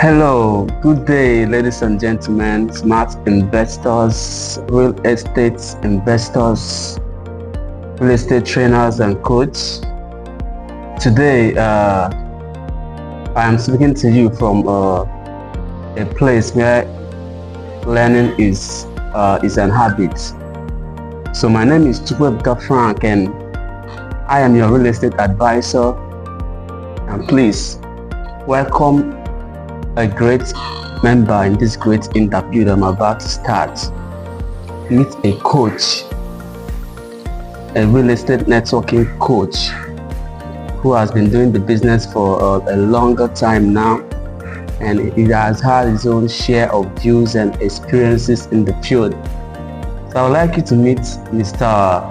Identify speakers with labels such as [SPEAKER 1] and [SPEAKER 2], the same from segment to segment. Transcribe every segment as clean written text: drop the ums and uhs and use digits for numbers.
[SPEAKER 1] Hello, good day, ladies and gentlemen, smart investors, real estate investors, real estate trainers, and coaches. Today, I am speaking to you from a place where learning is an habit. So my name is Frank, and I am your real estate advisor. And please welcome a great member in this great interview that I'm about to start. Meet a coach, a real estate networking coach who has been doing the business for a longer time now, and he has had his own share of views and experiences in the field. So I would like you to meet Mr.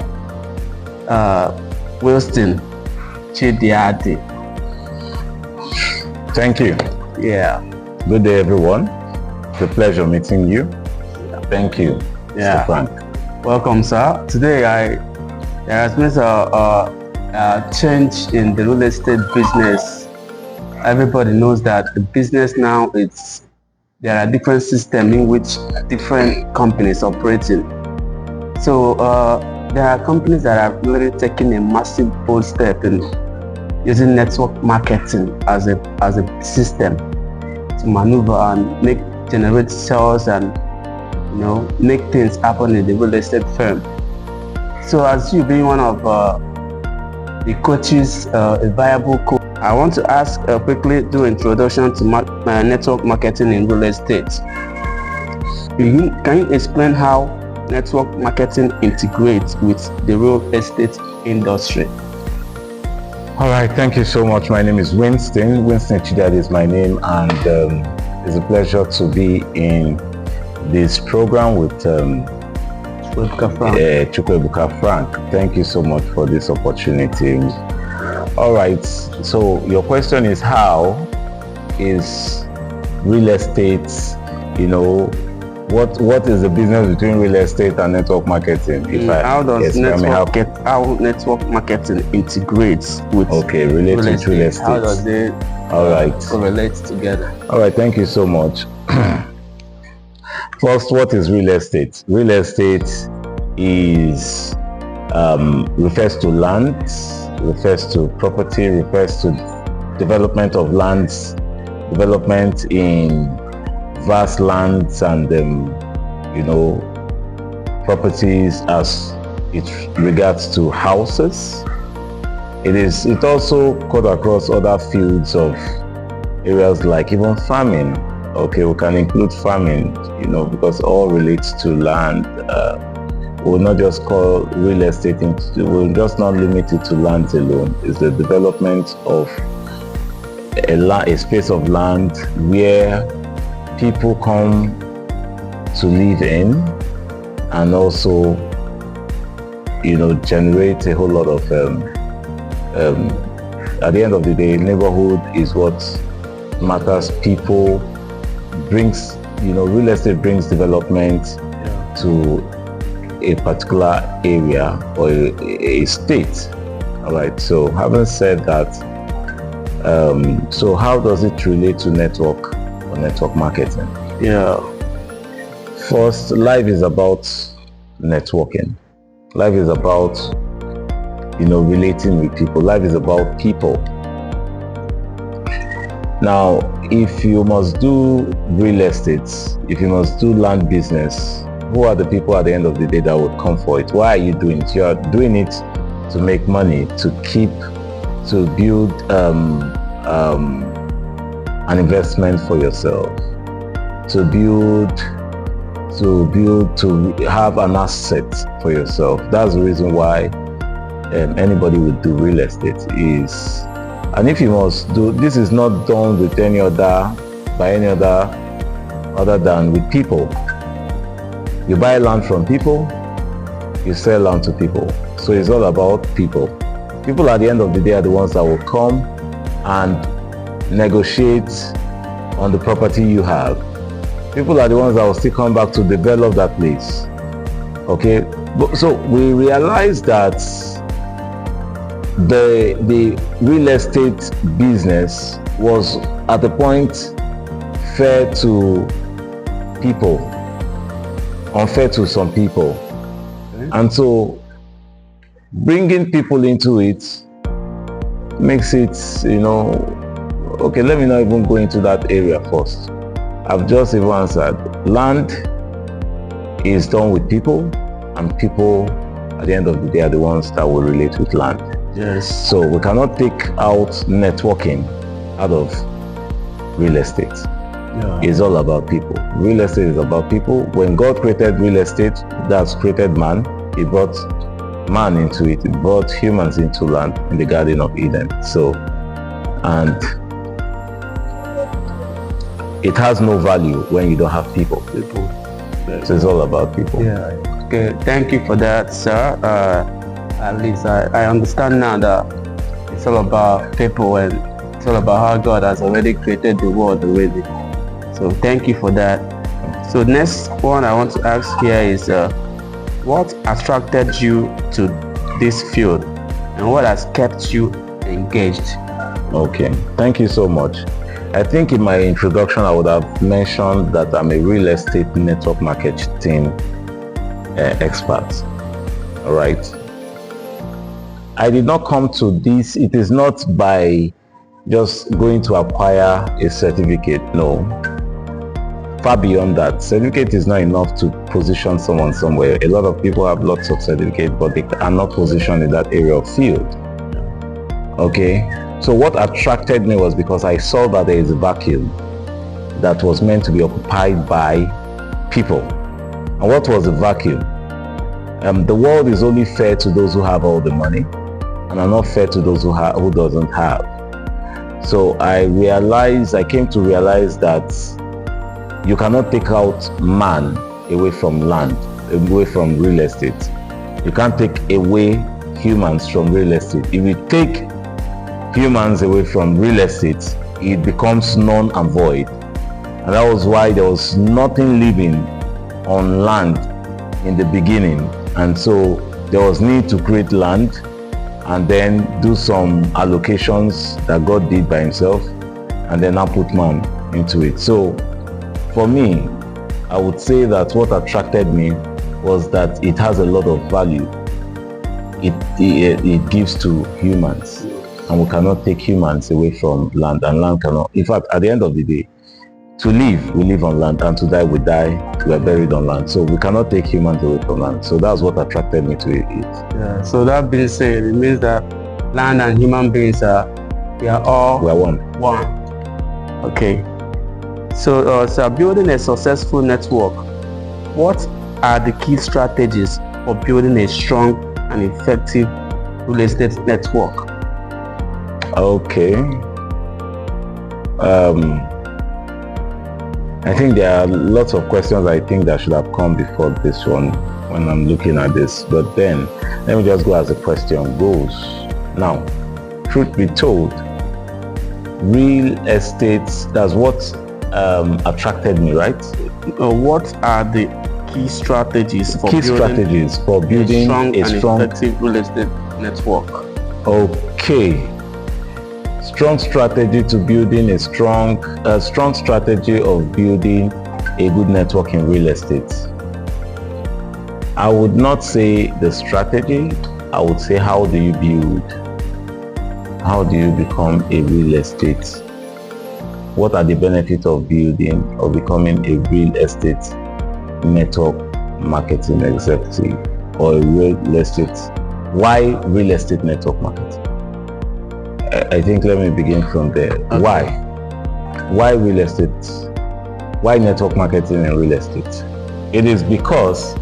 [SPEAKER 1] Winston Chidiadi.
[SPEAKER 2] Thank you.
[SPEAKER 1] Yeah.
[SPEAKER 2] Good day, everyone. It's a pleasure meeting you. Thank you,
[SPEAKER 1] Yeah.
[SPEAKER 2] Mr. Frank.
[SPEAKER 1] Welcome, sir. Today, there has been a change in the real estate business. Everybody knows that the business now, there are different systems in which different companies operating. So there are companies that are really taking a massive bold step in using network marketing as a system to maneuver and generate sales and make things happen in the real estate firm. So as you being one of the coaches, a viable coach, I want to ask quickly do introduction to network marketing in real estate. Can you explain how network marketing integrates with the real estate industry?
[SPEAKER 2] All right, thank you so much. My name is Winston. Winston Chidiadi is my name, and it's a pleasure to be in this program with Chukwuebuka Frank. Thank you so much for this opportunity. All right, so your question is, how is real estate, what is the business between real estate and network marketing?
[SPEAKER 1] How network marketing integrates with
[SPEAKER 2] related to real estate?
[SPEAKER 1] How does it correlate together?
[SPEAKER 2] All right, thank you so much. First, what is real estate? Real estate is refers to land, refers to property, refers to development of lands, development in vast lands and properties as it regards to houses. It also cut across other fields of areas like even farming. Okay, we can include farming, because all relates to land. We'll not just call real estate we'll just not limit it to land alone. It's the development of a space of land where people come to live in, and also generate a whole lot of at the end of the day, neighborhood is what matters. People brings real estate brings development to a particular area or a state. All right, so having said that, so how does it relate to network marketing? First, life is about networking. Life is about relating with people. Life is about people. Now, if you must do real estate, if you must do land business, who are the people at the end of the day that would come for it? Why are you doing it? You are doing it to make money, to build an investment for yourself, to have an asset for yourself. That's the reason why anybody would do real estate is. And if you must do, this is not done with by any other than with people. You buy land from people, you sell land to people. So it's all about people. People at the end of the day are the ones that will come and negotiate on the property you have. People are the ones that will still come back to develop that place. Okay, so we realize that the real estate business was at the point fair to people, unfair to some people. And so bringing people into it makes it, okay, let me not even go into that area first. I've just even answered. Land is done with people, and people at the end of the day are the ones that will relate with land.
[SPEAKER 1] Yes.
[SPEAKER 2] So we cannot take out networking out of real estate.
[SPEAKER 1] Yeah.
[SPEAKER 2] It's all about people. Real estate is about people. When God created real estate, that's created man. He brought man into it. He brought humans into land in the Garden of Eden. So, and it has no value when you don't have people. So it's all about people.
[SPEAKER 1] Yeah. Okay. Thank you for that, sir. At least I understand now that it's all about people, and it's all about how God has already created the world already. So thank you for that. So next one I want to ask here is, what attracted you to this field, and what has kept you engaged?
[SPEAKER 2] Okay, thank you so much. I think in my introduction I would have mentioned that I'm a real estate network marketing expert. All right. I did not come to this, it is not by just going to acquire a certificate. No, far beyond that. Certificate is not enough to position someone somewhere. A lot of people have lots of certificates, but they are not positioned in that area of field. Okay, so what attracted me was because I saw that there is a vacuum that was meant to be occupied by people. And what was the vacuum? The world is only fair to those who have all the money, and are not fair to those who doesn't have. So I came to realize that you cannot take out man away from land, away from real estate. You can't take away humans from real estate. If you take humans away from real estate, it becomes null and void. And that was why there was nothing living on land in the beginning. And so there was need to create land and then do some allocations that God did by himself, and then now put man into it. So for me, I would say that what attracted me was that it has a lot of value. It gives to humans, and we cannot take humans away from land, and land cannot. In fact, at the end of the day, to live, we live on land, and to die, we die, we are buried on land. So we cannot take humans away from land. So that's what attracted me to it.
[SPEAKER 1] Yeah. So that being said, it means that land and human beings we are
[SPEAKER 2] one.
[SPEAKER 1] Okay. So building a successful network, what are the key strategies for building a strong and effective real estate network?
[SPEAKER 2] Okay. I think there are lots of questions I think that should have come before this one when I'm looking at this. But then, let me just go as the question goes. Now, truth be told, real estate, that's what attracted me, right?
[SPEAKER 1] What are the key strategies for
[SPEAKER 2] building
[SPEAKER 1] a strong effective real estate network?
[SPEAKER 2] Okay. Strong strategy to building a strong strategy of building a good network in real estate. I would not say the strategy, I would say how do you build? How do you become a real estate? What are the benefits of building or becoming a real estate network marketing executive or a real estate? Why real estate network marketing? I think let me begin from there. Okay. Why real estate? Why network marketing and real estate? It is because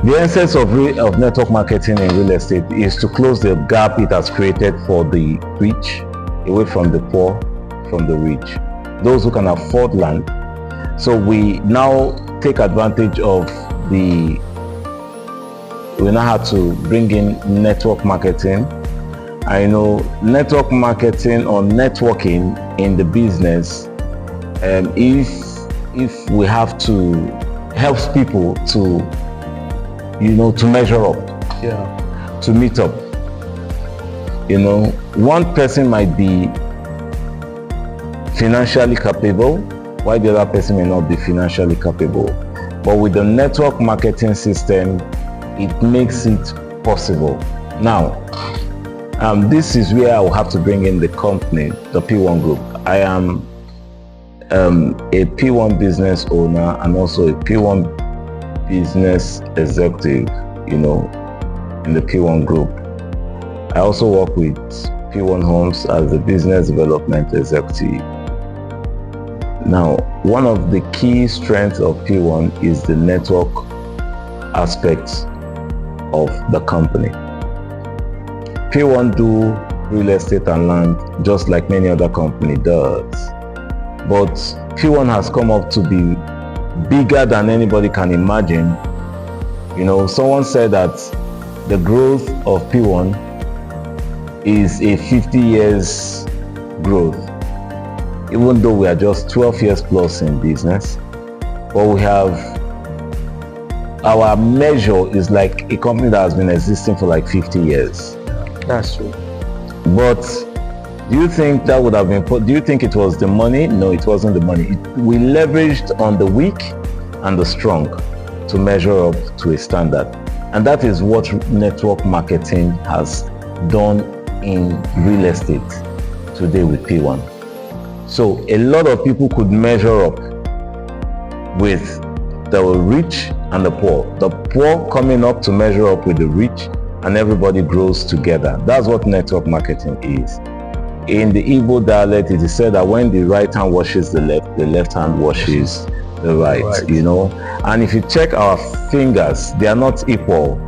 [SPEAKER 2] the essence of network marketing in real estate is to close the gap it has created for the rich, away from the poor, from the rich, those who can afford land. So we now take advantage of we now have to bring in network marketing. I know network marketing or networking in the business, if we have to help people to measure up, to meet up. One person might be financially capable, while the other person may not be financially capable. But with the network marketing system, it makes it possible. Now, this is where I will have to bring in the company, the P1 Group. I am a P1 business owner and also a P1 business executive, in the P1 Group. I also work with P1 Homes as a business development executive. Now, one of the key strengths of P1 is the network aspect of the company. P1 do real estate and land just like many other company does. But P1 has come up to be bigger than anybody can imagine. Someone said that the growth of P1 is a 50 years growth, even though we are just 12 years plus in business. But we have, our measure is like a company that has been existing for like 50 years.
[SPEAKER 1] That's true.
[SPEAKER 2] But do you think that would have been, do you think it was the money? No, it wasn't the money. We leveraged on the weak and the strong to measure up to a standard. And that is what network marketing has done in real estate today with P1. So a lot of people could measure up with the rich and the poor coming up to measure up with the rich, and everybody grows together. That's what network marketing is. In the Igbo dialect, it is said that when the right hand washes the left hand washes the right. And if you check our fingers, they are not equal,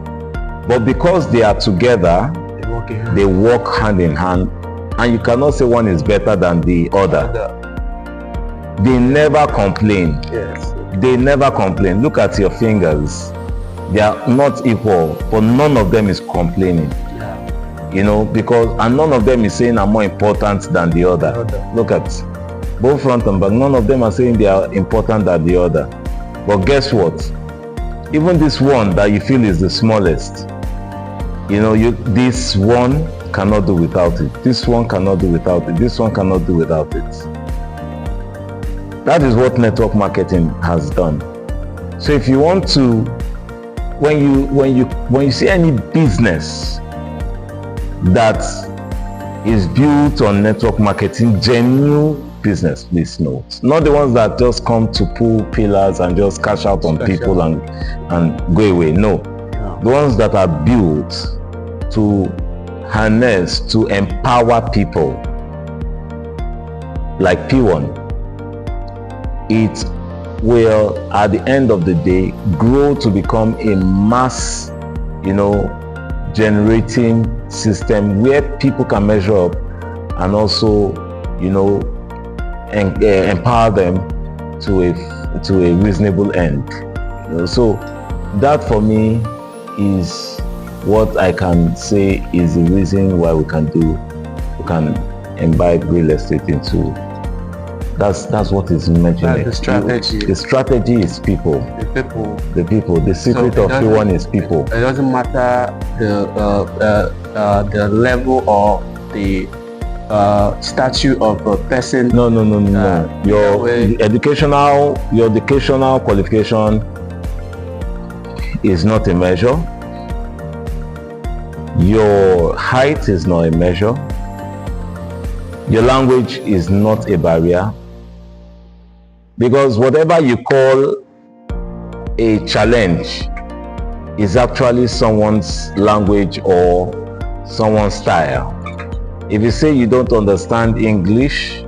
[SPEAKER 2] but because they are together, they work hand in hand, and you cannot say one is better than the other. They never complain.
[SPEAKER 1] Yes.
[SPEAKER 2] They never complain. Look at your fingers. They are not equal, but none of them is complaining. Because, and none of them is saying I'm more important than the other. Look at both front and back. None of them are saying they are important than the other. But guess what? Even this one that you feel is the smallest, this one cannot do without it. This one cannot do without it. This one cannot do without it. That is what network marketing has done. So if you want to, when you see any business that is built on network marketing, genuine business, please note, not the ones that just come to pull pillars and just cash out on people and go away. No, the ones that are built to harness, to empower people, like P1, it will at the end of the day grow to become a mass generating system where people can measure up and also empower them to a reasonable end. So that for me is what I can say is the reason why we can imbibe real estate into. That's what is mentioned.
[SPEAKER 1] The strategy.
[SPEAKER 2] The strategy is people. The people. The secret of P1 is people.
[SPEAKER 1] It doesn't matter the level or the stature of a person.
[SPEAKER 2] No. Your educational qualification is not a measure. Your height is not a measure. Your language is not a barrier. Because whatever you call a challenge is actually someone's language or someone's style. If you say you don't understand English,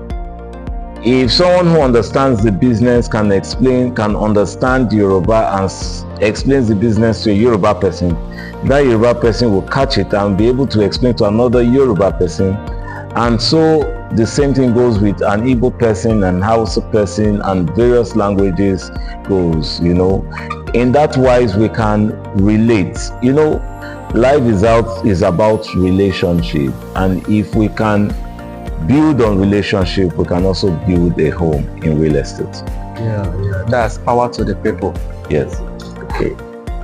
[SPEAKER 2] if someone who understands the business can understand Yoruba and explains the business to a Yoruba person, that Yoruba person will catch it and be able to explain to another Yoruba person. And so the same thing goes with an Igbo person and Hausa person and various languages goes, In that wise, we can relate. Life is about relationship. And if we can build on relationship, we can also build a home in real estate.
[SPEAKER 1] Yeah. That's power to the people.
[SPEAKER 2] Yes.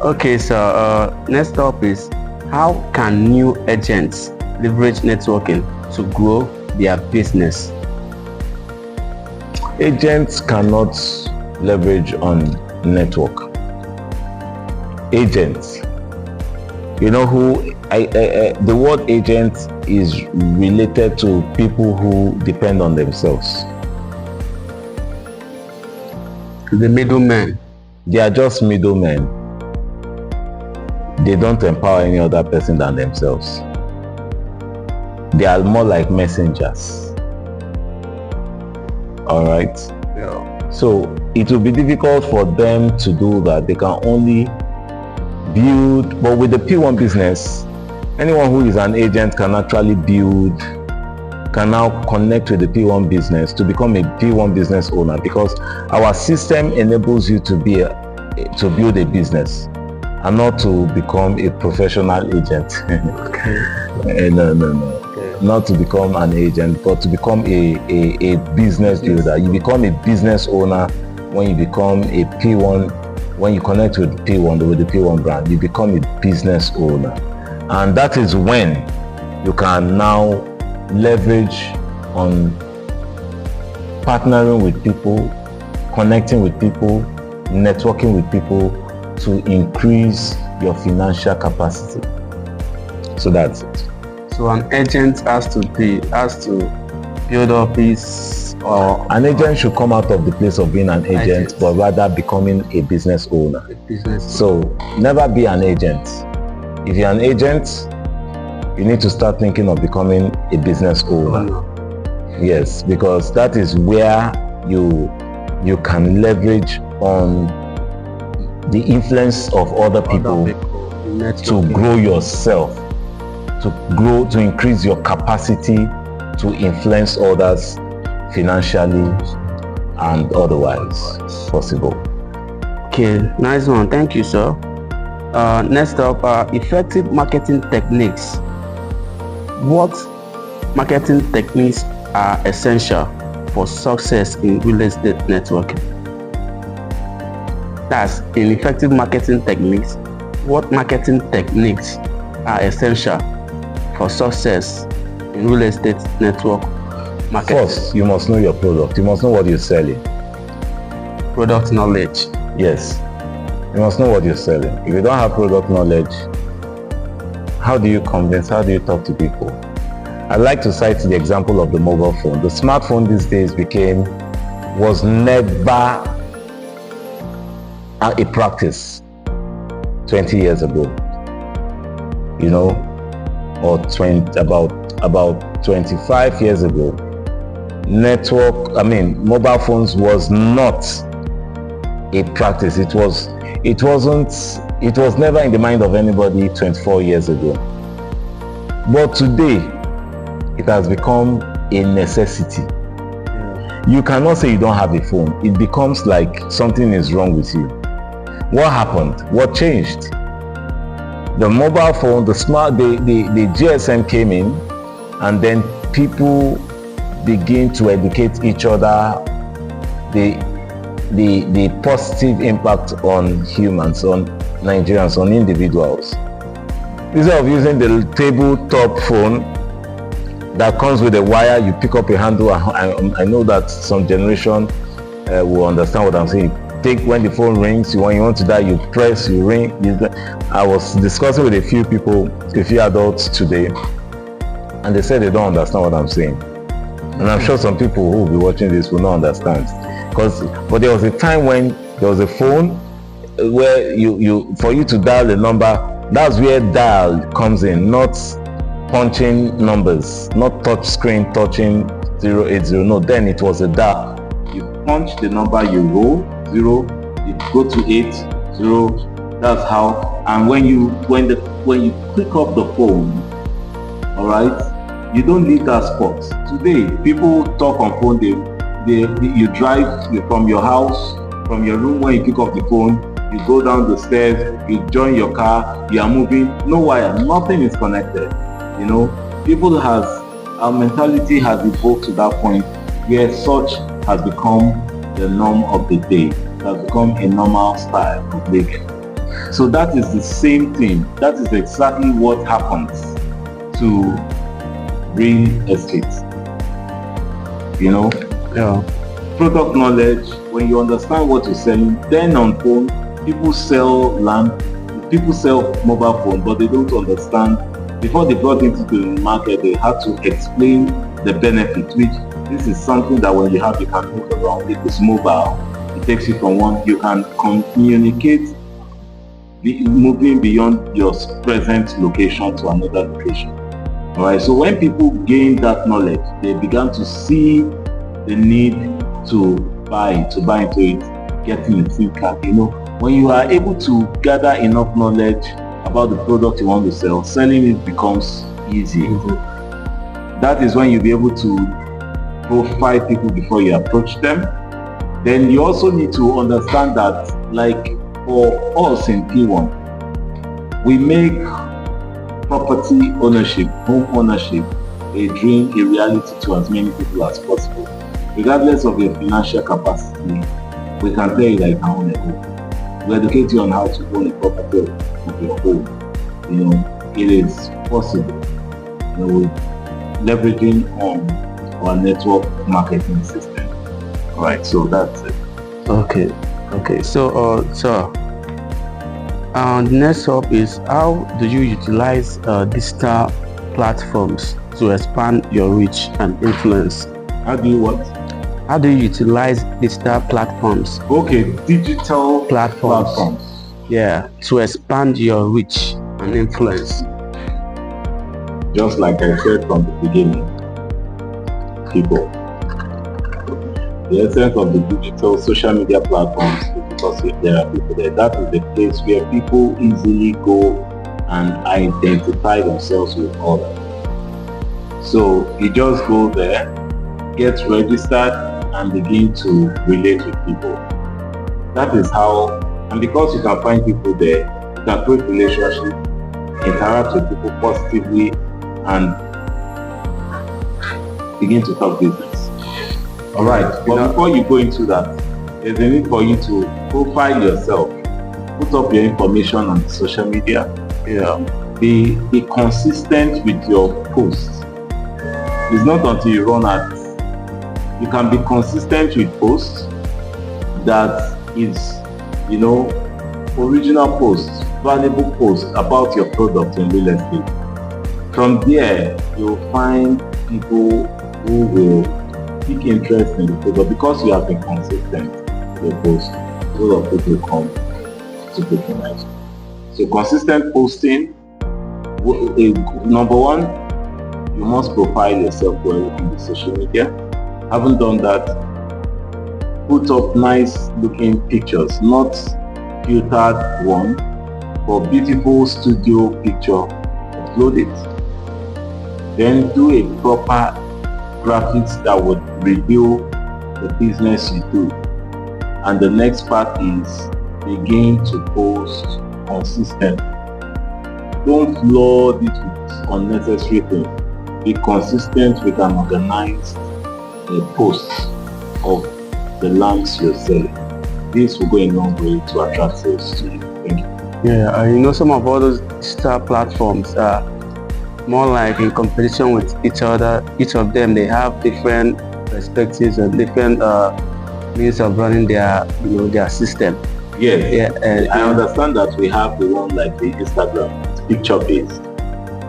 [SPEAKER 1] Okay, so next up is, how can new agents leverage networking to grow their business?
[SPEAKER 2] Agents cannot leverage on network. Agents, you know who the word agent is related to people who depend on themselves.
[SPEAKER 1] The middlemen.
[SPEAKER 2] They are just middlemen. They don't empower any other person than themselves. They are more like messengers. All right.
[SPEAKER 1] Yeah.
[SPEAKER 2] So it will be difficult for them to do that. They can only build, but with the P1 business, anyone who is an agent can actually build, can now connect with the P1 business to become a P1 business owner, because our system enables you to build a business and not to become a professional agent.
[SPEAKER 1] Okay.
[SPEAKER 2] No.
[SPEAKER 1] Okay.
[SPEAKER 2] Not to become an agent, but to become a business builder. You become a business owner when you become a P1, when you connect with the P1 brand, you become a business owner. And that is when you can now leverage on partnering with people, connecting with people, networking with people to increase your financial capacity. So that's it.
[SPEAKER 1] So an agent has to build up his, or
[SPEAKER 2] an agent should come out of the place of being an agent, but rather becoming a business owner. So never be an agent. If you're an agent, you need to start thinking of becoming a business owner. Yes, because that is where you can leverage on the influence of other people to grow yourself, to increase your capacity to influence others financially and otherwise possible.
[SPEAKER 1] Okay, nice one. Thank you, sir. Next up, effective marketing techniques. What marketing techniques are essential for success in real estate networking? That's in effective marketing techniques. What marketing techniques are essential for success in real estate network marketing?
[SPEAKER 2] First, you must know your product. You must know what you're selling.
[SPEAKER 1] Product knowledge.
[SPEAKER 2] Yes, you must know what you're selling. If you don't have product knowledge, how do you convince? How do you talk to people? I like to cite the example of the mobile phone. The smartphone these days was never a practice 20 years ago, you know, or about 25 years ago. Mobile phones was not a practice. It was never in the mind of anybody 24 years ago. But today, it has become a necessity. You cannot say you don't have a phone. It becomes like something is wrong with you. What happened? What changed? The mobile phone, the GSM came in, and then people begin to educate each other the positive impact on humans, on Nigerians, on individuals. Instead of using the tabletop phone that comes with a wire, you pick up a handle. I know that some generation will understand what I'm saying. When the phone rings, you want to dial, you press, you ring. I was discussing with a few people, a few adults today, and they said they don't understand what I'm saying. And I'm sure some people who will be watching this will not understand. But there was a time when there was a phone where for you to dial the number, that's where dial comes in, not punching numbers, not touch screen touching 080. No, then it was a dial. You punch the number, you roll 0, you go to 8, 0. That's how. And when you pick up the phone, all right, you don't leave that spot. Today, people talk on phone. You drive from your house, from your room. When you pick up the phone, you go down the stairs, you join your car, you are moving. No wire, nothing is connected. You know, our mentality has evolved to that point where such has become the norm of the day. It has become a normal style of living. So that is the same thing. That is exactly what happens to real estate. You know?
[SPEAKER 1] Yeah.
[SPEAKER 2] Product knowledge, when you understand what you're selling, then on phone, people sell land, people sell mobile phone, but they don't understand. Before they brought into the market, they had to explain the benefit, which this is something that when you have, you can move around. It is mobile. It takes you from one, you can communicate moving beyond your present location to another location. All right. So when people gain that knowledge, they began to see the need to buy into it, getting a SIM card. When you are able to gather enough knowledge about the product you want to sell, selling it becomes easy. That is when you'll be able to profile people before you approach them. Then you also need to understand that, like for us in P1, we make property ownership, home ownership, a dream, a reality to as many people as possible. Regardless of your financial capacity, we can tell you that you can own a home. We educate you on how to own a property of your home. It is possible. Leveraging on our network marketing system. All right, so that's it.
[SPEAKER 1] Okay. So, the next up is, how do you utilize digital platforms to expand your reach and influence?
[SPEAKER 2] How do you what?
[SPEAKER 1] How do you utilize digital platforms?
[SPEAKER 2] Okay, digital
[SPEAKER 1] platforms. Yeah, to expand your reach and influence.
[SPEAKER 2] Just like I said from the beginning, people. The essence of the digital social media platforms is because there are people there. That is the place where people easily go and identify themselves with others. So you just go there, get registered, and begin to relate with people. That is how, and because you can find people there, you can create relationships, interact with people positively, and begin to talk business. All right, but before you go into that, there's a need for you to profile yourself, put up your information on social media. Be consistent with your posts. It's not until you run ads. You can be consistent with posts that is, original posts, valuable posts about your product in real estate. From there, you'll find people who will take interest in the product because you have been consistent with your post. A lot of people come to patronize. So consistent posting. Number one, you must profile yourself well in the social media. Haven't done that, put up nice looking pictures, not filtered one, but beautiful studio picture, upload it. Then do a proper graphics that would reveal the business you do. And the next part is begin to post consistently. Don't flood it with unnecessary things. Be consistent with an organized post of the lands you're selling. This will go a long way to attract sales to you. Thank you.
[SPEAKER 1] Yeah, some of all those digital platforms are more like in competition with each other. Each of them, they have different perspectives and different means of running their system.
[SPEAKER 2] Yes. Yeah, I understand that we have the one like the Instagram, it's picture-based,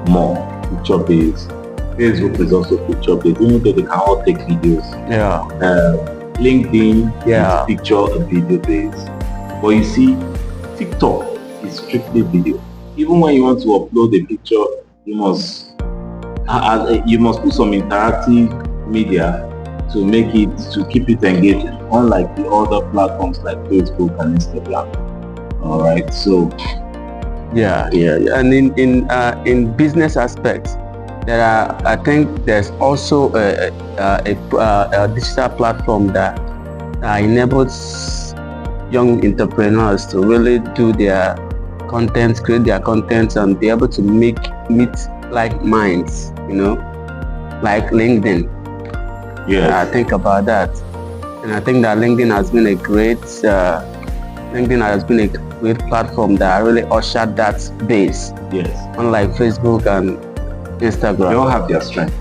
[SPEAKER 2] more picture-based. Facebook is also picture-based, even though they can all take videos. LinkedIn is picture and video-based. But you see, TikTok is strictly video. Even when you want to upload a picture, you must put some interactive media to make it, to keep it engaging, unlike the other platforms like Facebook and Instagram. All right, so
[SPEAKER 1] and in business aspects, I think there's also a digital platform that enables young entrepreneurs to really do their content, create their content, and be able to meet like minds, like LinkedIn. I think about that, and I think that LinkedIn has been a great platform that really ushered that base. Unlike Facebook and Instagram.
[SPEAKER 2] They all have their strength.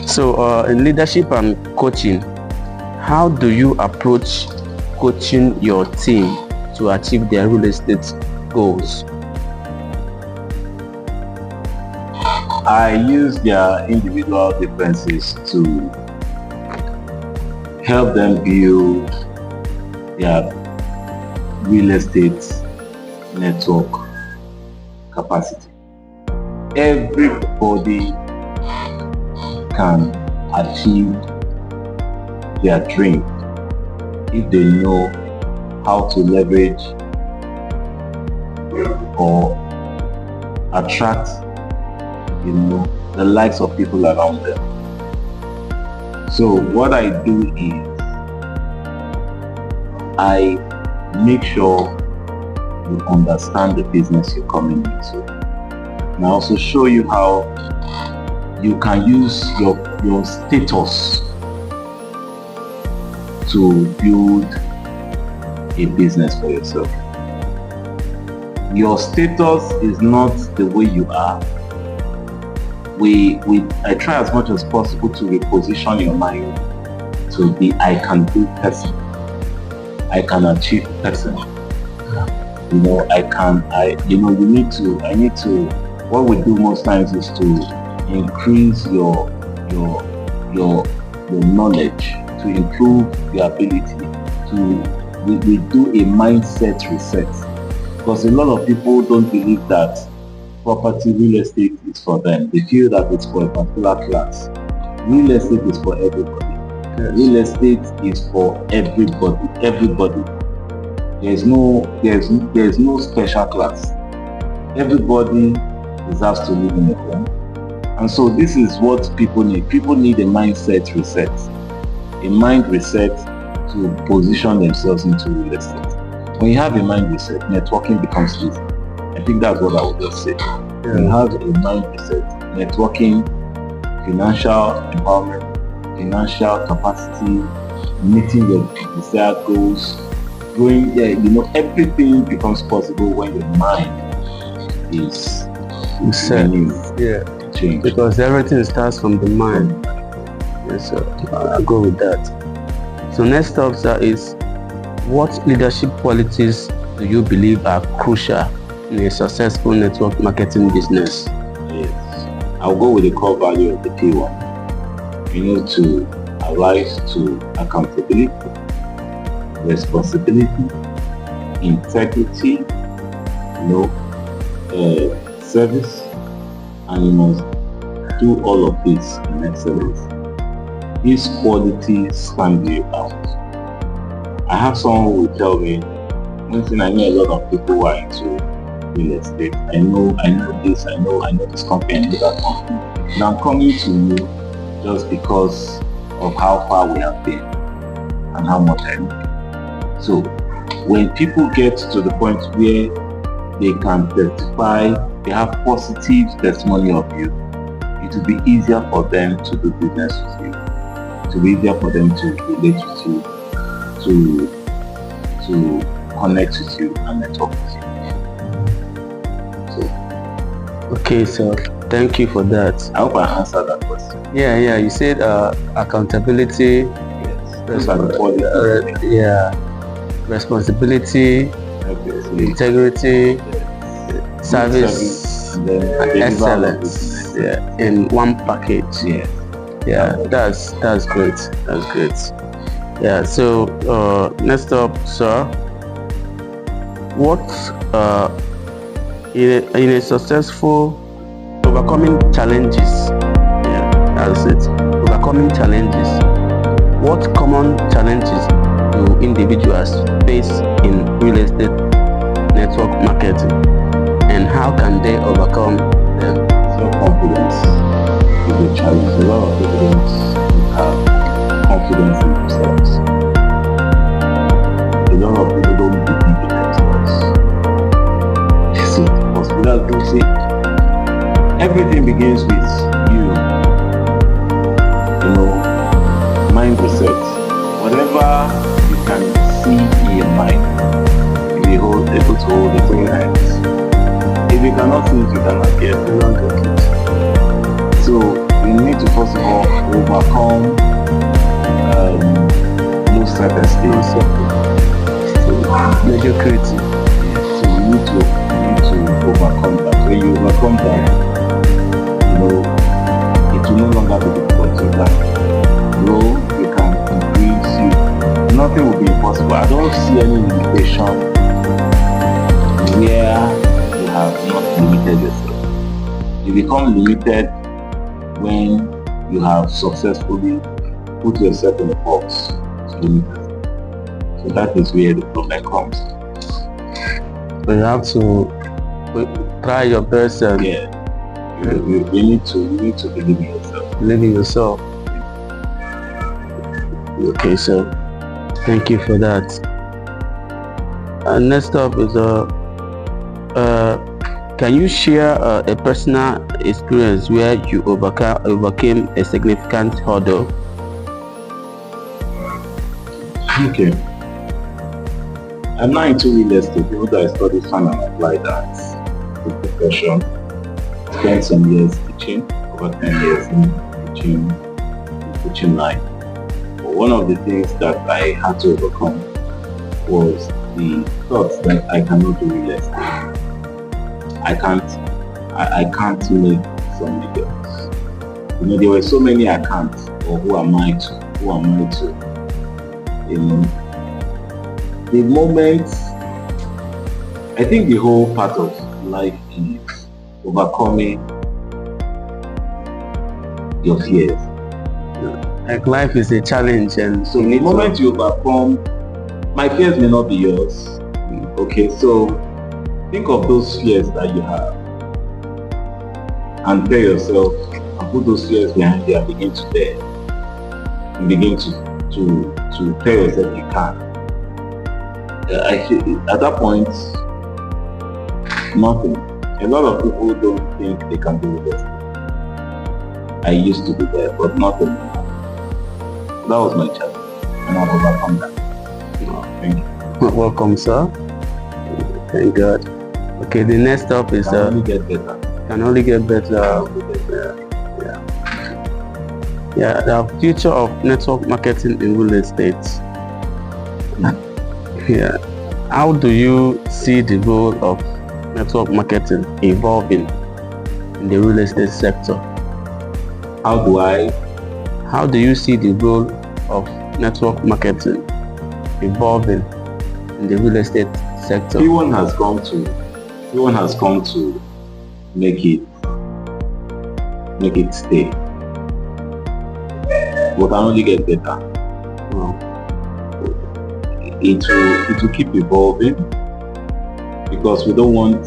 [SPEAKER 1] So in leadership and coaching, how do you approach coaching your team to achieve their real estate goals?
[SPEAKER 2] I use their individual differences to help them build their real estate network capacity. Everybody can achieve their dream if they know how to leverage or attract, the likes of people around them. So what I do is I make sure you understand the business you're coming into. And I also show you how you can use your status to build a business for yourself. Your status is not the way you are. I try as much as possible to reposition your mind to be I can do person. I can achieve person. I need to, what we do most times is to increase your knowledge, to improve your ability, we do a mindset reset. Because a lot of people don't believe that property, real estate is for them. They feel that it's for a particular class. Real estate is for everybody. Yes. Real estate is for everybody. Everybody. There's no special class. Everybody deserves to live in a home. And so this is what people need. People need a mindset reset. A mind reset to position themselves into real estate. When you have a mind reset, networking becomes easy. I think that's what I would just say. When you have a mind reset, networking, financial empowerment, financial capacity, meeting your desired goals, growing, everything becomes possible when your mind is
[SPEAKER 1] set.
[SPEAKER 2] Change.
[SPEAKER 1] Because everything starts from the mind. Yes, sir. I'll go with that. So next up, sir, is what leadership qualities do you believe are crucial in a successful network marketing business?
[SPEAKER 2] Yes, I'll go with the core value of the P1. You need to arise to accountability, responsibility, integrity, service, and you must do all of this in excellence. These qualities stand you out. I have someone who will tell me, Winston, I know a lot of people who are into real estate. I know this, I know this company, I know that company. And I'm coming to you just because of how far we have been and how much I know. So when people get to the point where they can testify, they have positive testimony of you, it will be easier for them to do business with you. It will be easier for them to relate with you, to connect with you and network with you.
[SPEAKER 1] Okay, so thank you for that.
[SPEAKER 2] I hope I answered that question.
[SPEAKER 1] Yeah. You said accountability.
[SPEAKER 2] Yes.
[SPEAKER 1] Responsibility, integrity, service, and excellence. Yeah, in one package. Yeah. That's great. That's great. Yeah. So next up, sir, what in a successful overcoming challenges? Yeah, that's it. Overcoming challenges. What common challenges do individuals face in real estate network marketing, and how can they overcome them?
[SPEAKER 2] Self-confidence is a challenge. A lot of people don't have confidence in themselves. A lot of people don't believe in themselves. So hospitals don't say everything begins with you. Mind reset. Whatever you can see in your mind, you'll be able to hold it in your hands. If you cannot see it, you cannot get it. So, need to first of all overcome low self-esteem.
[SPEAKER 1] Mediocrity.
[SPEAKER 2] So you need to overcome that. When you overcome that, it will no longer be difficult. You can grow, you can increase, nothing will be impossible. I don't see any limitation where you have not limited yourself. You become limited when you have successfully put yourself in a box to limit yourself. So that is where the problem comes.
[SPEAKER 1] So you have to try your best and
[SPEAKER 2] you need to believe in yourself.
[SPEAKER 1] believe in yourself. Okay, so thank you for that. Next up is can you share a personal experience where you overcame a significant hurdle?
[SPEAKER 2] Okay. I'm not into real estate, even though I studied fine and applied arts with profession. Spent some years teaching, over 10 years in teaching line. But one of the things that I had to overcome was the thoughts that I cannot do real estate. I can't make some millions. There were so many I can't, or who am I to? The moment, I think the whole part of life is overcoming your fears.
[SPEAKER 1] Like life is a challenge, and
[SPEAKER 2] so the moment you overcome, my fears may not be yours. Okay, so think of those fears that you have and tell yourself, and put those fears behind you and begin to dare. And begin to tell yourself you can. At that point, nothing. A lot of people don't think they can do this. I used to be there, but not anymore. That was my challenge, and I've overcome that. Thank you.
[SPEAKER 1] Welcome, sir. Thank God. Okay, the next up is
[SPEAKER 2] Can only get better.
[SPEAKER 1] Can only get better. Yeah, the future of network marketing in real estate. Yeah, how do you see the role of network marketing evolving in the real estate sector?
[SPEAKER 2] How
[SPEAKER 1] do you see the role of network marketing evolving in the real estate sector?
[SPEAKER 2] Everyone has come to make it stay. But can only get better. It will keep evolving because we don't want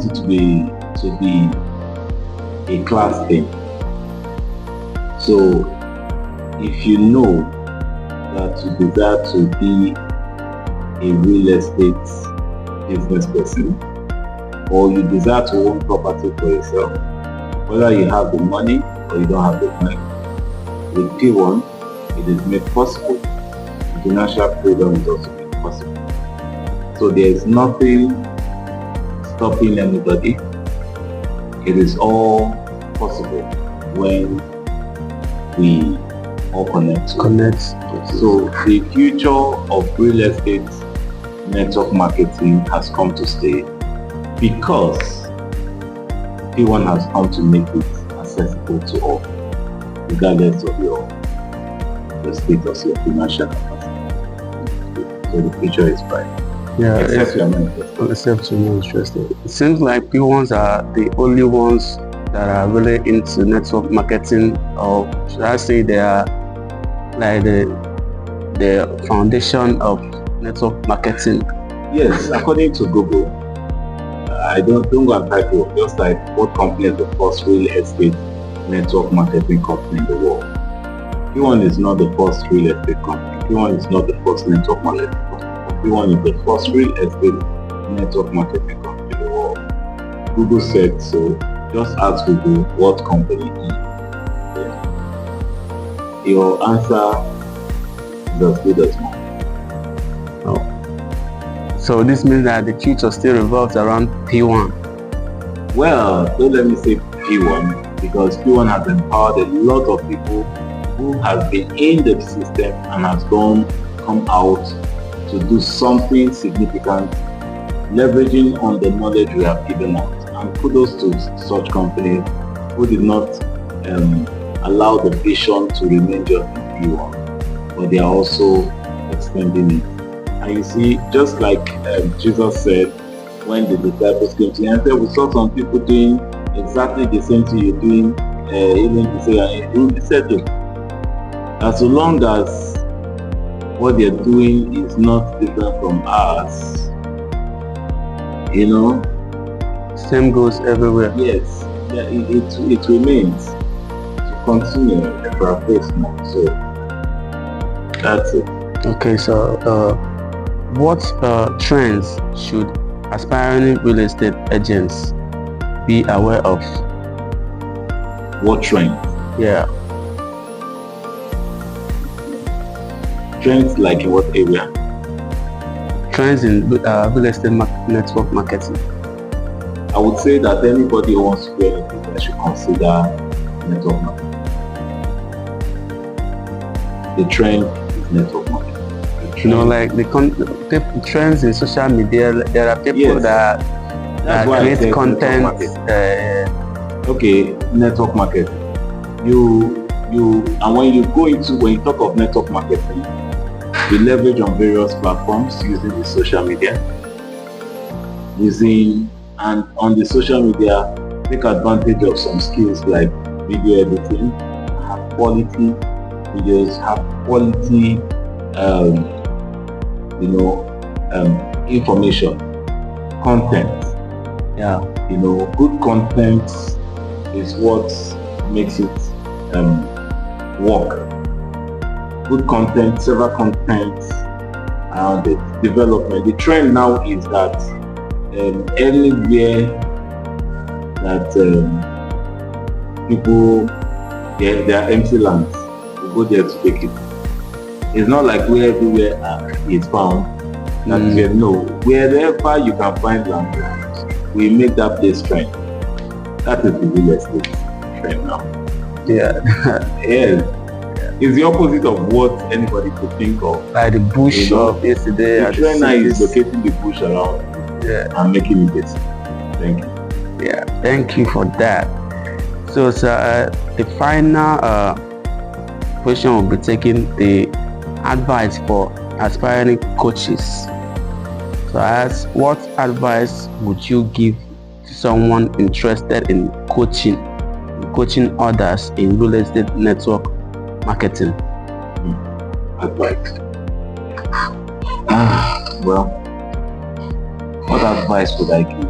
[SPEAKER 2] it to be a class thing. So if you know that you desire to be a real estate business person, or you desire to own property for yourself, whether you have the money or you don't have the money, with P1 it is made possible. Financial freedom is also made possible. So there is nothing stopping anybody. It is all possible when we all connect. So the future of real estate network marketing has come to stay because P1 has come to make it accessible to all, regardless of your status, your financial capacity. So the future is bright.
[SPEAKER 1] Yeah,
[SPEAKER 2] except you're not interested.
[SPEAKER 1] Except you're not interested. It seems like P1s are the only ones that are really into network marketing, or should I say they are like the foundation of network marketing.
[SPEAKER 2] Yes, according to Google, I don't go and type it, just like what company is the first real estate network marketing company in the world. P1 is not the first real estate company. P1 is not the first network marketing company. P1 is the first real estate network marketing company in the world. Google said so. Just ask Google what company is. Yeah. Your answer is as good as mine.
[SPEAKER 1] Oh. So this means that the future still revolves around P1.
[SPEAKER 2] Well, don't let me say P1. because P1 has empowered a lot of people who has been in the system and has come out to do something significant, leveraging on the knowledge we have given out. And kudos to such companies who did not allow the vision to remain just in P1, but they are also extending it. And you see, just like Jesus said when the disciples came to him, and said, we saw some people doing exactly the same thing you're doing, even to say, he said, as long as what they're doing is not different from us,
[SPEAKER 1] same goes everywhere.
[SPEAKER 2] Yes, yeah, it remains to continue for a face more. So that's it.
[SPEAKER 1] Okay, so what trends should aspiring real estate agents be aware of?
[SPEAKER 2] What trend?
[SPEAKER 1] Yeah.
[SPEAKER 2] Trends like in what area?
[SPEAKER 1] Trends in real estate network marketing.
[SPEAKER 2] I would say that anybody who wants to do anything should consider network marketing. The trend is network marketing.
[SPEAKER 1] Like the trends in social media, there are people that create content.
[SPEAKER 2] Okay, network marketing. And when you talk of network marketing, you leverage on various platforms using the social media. And on the social media, take advantage of some skills like video editing, have quality videos, have quality information, content.
[SPEAKER 1] Yeah.
[SPEAKER 2] Good content is what makes it work. Good content, several contents around it. Development. The trend now is that anywhere that people there are empty lands, we go there to take it. It's not like where everywhere is found. Wherever you can find land, we make that place trend. That is the real estate trend now.
[SPEAKER 1] Yeah.
[SPEAKER 2] Yes. It's the opposite of what anybody could think of.
[SPEAKER 1] Like the bush of yesterday.
[SPEAKER 2] The trend now is locating the bush around and making it better. Thank you.
[SPEAKER 1] Yeah, thank you for that. So, the final question will be taking the advice for aspiring coaches. So, what advice would you give to someone interested in coaching others in real estate network marketing?
[SPEAKER 2] Advice. Well, what advice would I give?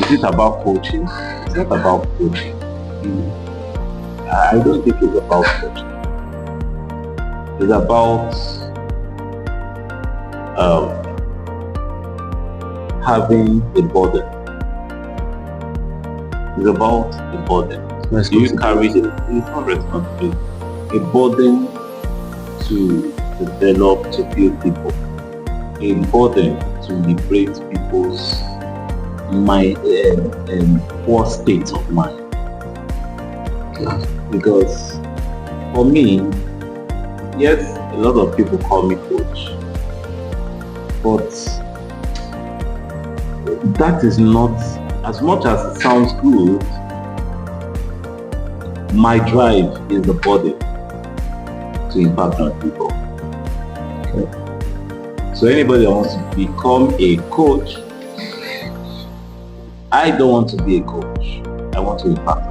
[SPEAKER 2] Is it about coaching? It's not about coaching. I don't think it's about coaching. It's about having a burden. It's about a burden. You carry it's not responsibility. A burden to develop, to build people. A burden to liberate people's poor state of mind. Because for me, yes, a lot of people call me coach, but that is not, as much as it sounds good, my drive is the body to impact on people. Okay. So anybody that wants to become a coach, I don't want to be a coach. I want to impact.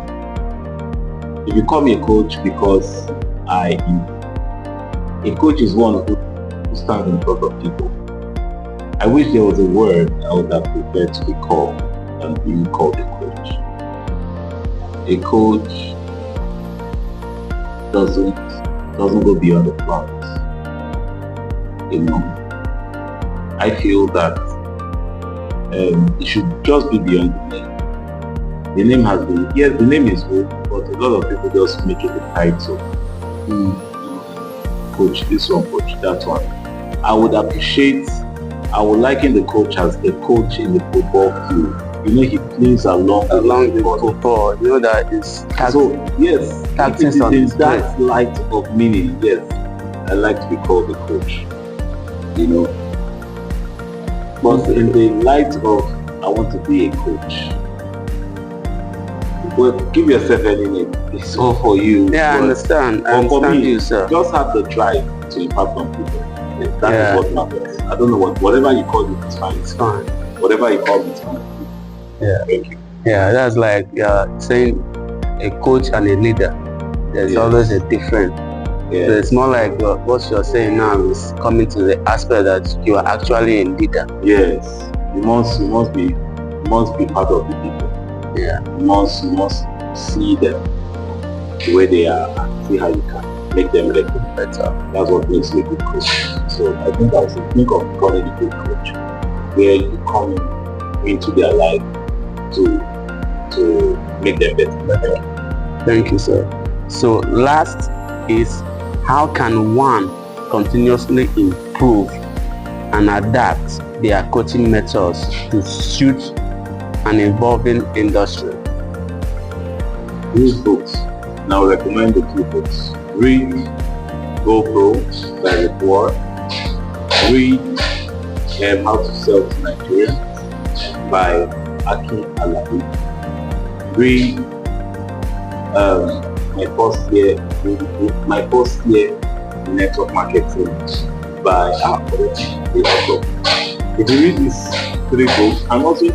[SPEAKER 2] You become a coach because a coach is one who stands in front of people. I wish there was a word I would have preferred to be called than being called a coach. A coach doesn't go beyond the plans. I feel that it should just be beyond the name. The name has been, yes, the name is good, but a lot of people just make it a title. Coach this one, coach that one. I would liken the coach as the coach in the football field. You know, he plays along
[SPEAKER 1] the football. You know that it's
[SPEAKER 2] so yes,
[SPEAKER 1] tactics on
[SPEAKER 2] in that light of meaning. Yes, I like to be called a coach. You know, but in the light of I want to be a coach. Well, give yourself any name. It's all for you.
[SPEAKER 1] Yeah, I understand. I understand
[SPEAKER 2] for me,
[SPEAKER 1] you, sir.
[SPEAKER 2] Just have the drive to impact on people. That is what matters. I don't know whatever you call it, it's fine.
[SPEAKER 1] It's fine.
[SPEAKER 2] Whatever you call it, it's fine.
[SPEAKER 1] Yeah.
[SPEAKER 2] Thank you.
[SPEAKER 1] Yeah, that's like saying a coach and a leader. There's always a difference.
[SPEAKER 2] Yeah.
[SPEAKER 1] So it's more like what you're saying now is coming to the aspect that you are actually a leader.
[SPEAKER 2] Yes. You must be part of the people.
[SPEAKER 1] Yeah.
[SPEAKER 2] You must see them the way they are and see how you can make them better. That's what makes you a good coach. So I think I should think of becoming a good coach, where you come into their life to make them better.
[SPEAKER 1] Thank you, sir. So last is, how can one continuously improve and adapt their coaching methods to suit an evolving industry?
[SPEAKER 2] Read books. Now I recommend the 2 books. Read GoPro by the Poor. Read How to Sell to Nigeria by Aki Alabi. Read my first year network marketing by the author. If you read these 3 books, and also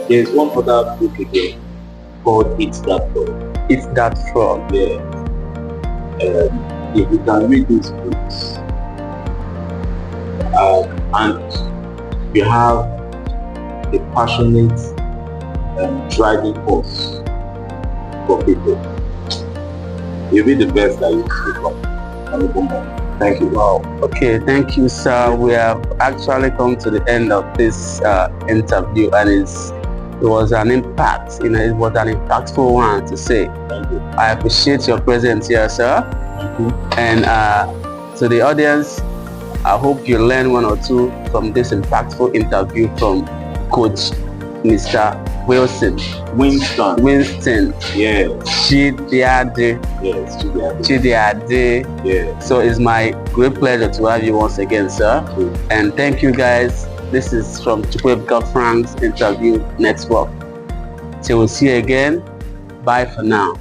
[SPEAKER 2] there's one other book again called It's That Fraud.
[SPEAKER 1] It's That Fraud.
[SPEAKER 2] Yeah. If you can read these books and you have a passionate driving force for people, you'll be the best that you can become. Thank you.
[SPEAKER 1] Wow. Okay, thank you, sir. We have actually come to the end of this interview, and it was an impact. It was an impactful one to say.
[SPEAKER 2] Thank you.
[SPEAKER 1] I appreciate your presence here, sir.
[SPEAKER 2] Thank you.
[SPEAKER 1] And to the audience, I hope you learn 1 or 2 from this impactful interview from Coach Mr. Winston
[SPEAKER 2] Yes.
[SPEAKER 1] Chidiadi.
[SPEAKER 2] Yes,
[SPEAKER 1] Chidiadi.
[SPEAKER 2] Yeah.
[SPEAKER 1] So it's my great pleasure to have you once again, sir.
[SPEAKER 2] Thank you.
[SPEAKER 1] And thank you, guys. This is from Chukwuebuka Frank's Interview Network. Till we see you again. Bye for now.